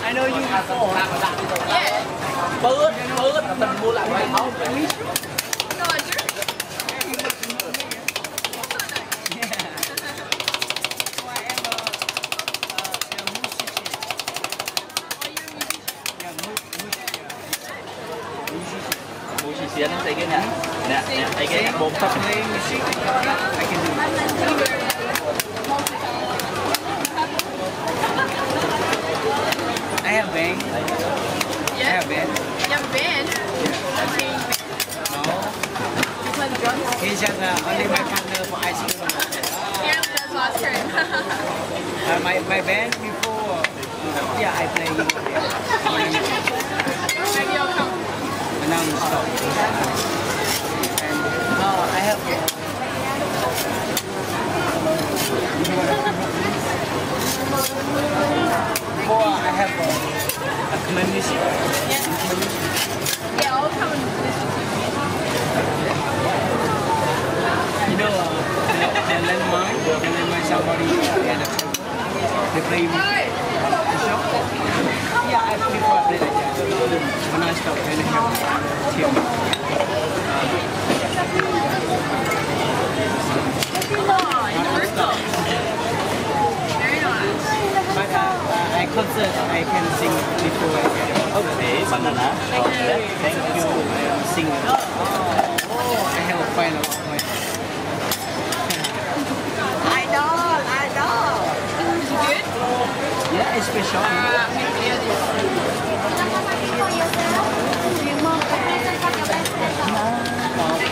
I know you before. Yeah. Bớt là mình mua lại quay máu. No, I do. Musician tay cái nè, nè, tay cái bốn tóc. I have band. Yeah. I have band. You have a band? Yeah. No. You play the drums? He's just only my partner for ice cream. Yeah, that's last turn. My band before, yeah, I play. Maybe I'll come. But now we stop. And I have. Before I have a common music. Yeah. Yeah, I'll come and listen to you. You know, the landmine somebody at they play the shop. Yeah, I prefer play like that. When I stop, then I have Siem. Oh, you first off. Very nice. But I concert, I can sing before I get it. Okay, banana. Thank you. I am singing. I have a final of my. I know. Is it good? Yeah, it's special. I'm going to video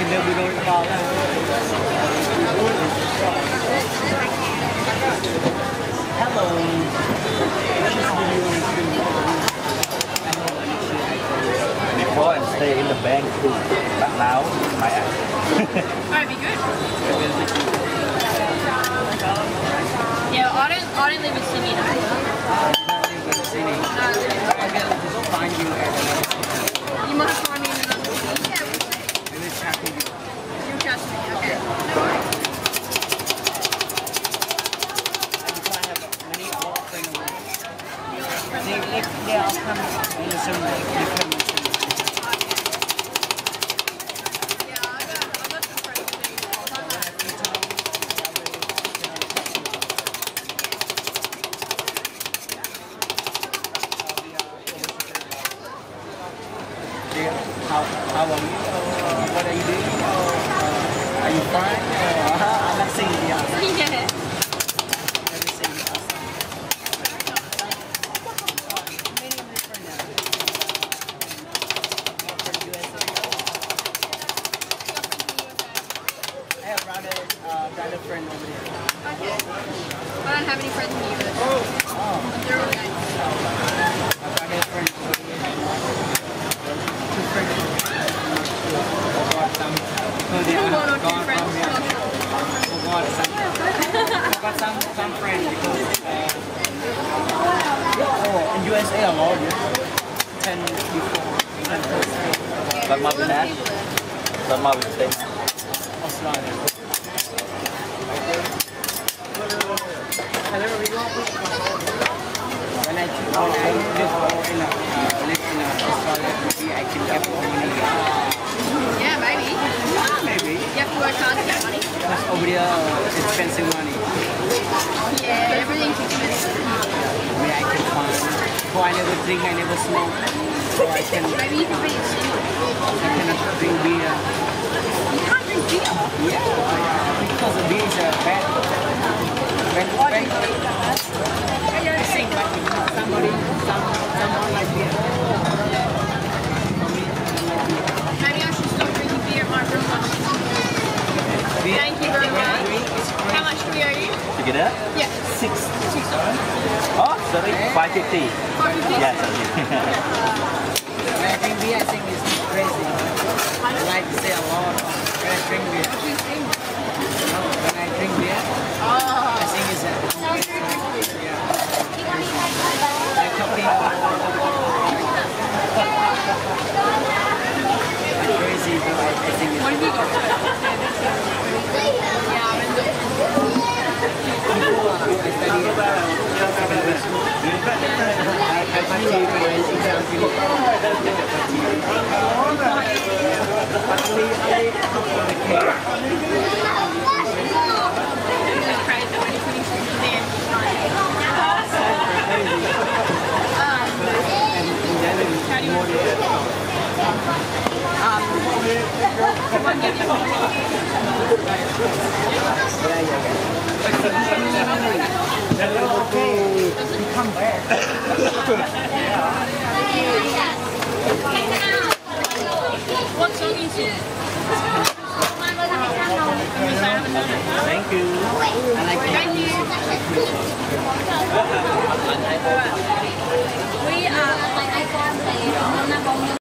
Kita dulu kepala. Hello. Before I stay in the bank too, but now my ass. Might be good. Yeah, I don't live in Sydney though. You might find me in another city. Yeah, we'll see. You'll catch me, okay. No worries. They all come in the same way. Yeah, I got some friends How are you? What are you doing? Are you fine? I'm not seeing you. Yeah. Brother friend over there. Okay. I don't have any friends in the US. They're all nice. Brother friend over there. Two friends. One or two friends. Got some friends because in USA a lot, yeah. 10 before. But my dad, but my dad, Australia. When I live in Australia, maybe I can get more money. Yeah, maybe. Maybe. You have to work hard to get money. Because over there, it's expensive money. Yeah, everything's expensive. Maybe I can find. So I never drink, I never smoke. So I can. Maybe you can be a singer. I cannot drink beer. You can't drink beer? Yeah, because the beer is bad. When I sing, but someone like beer. Maybe I should stop drinking beer at my real lunch. Thank you very much. How much do we owe you? Together? Yeah. Six. Oh, sorry, 550. 550? Yeah, sorry. When I drink beer, I think it's crazy. I like to say a lot when I drink beer. When I drink beer, I think it's like coffee. Crazy, but I think it's. What have you got? Yeah, I'm in the... study at secondary school. I purchased my exam fee. Actually, I took the cake. Just cried though when he finished the exam. And then more come back. What song is it? Thank you. I like Thank you.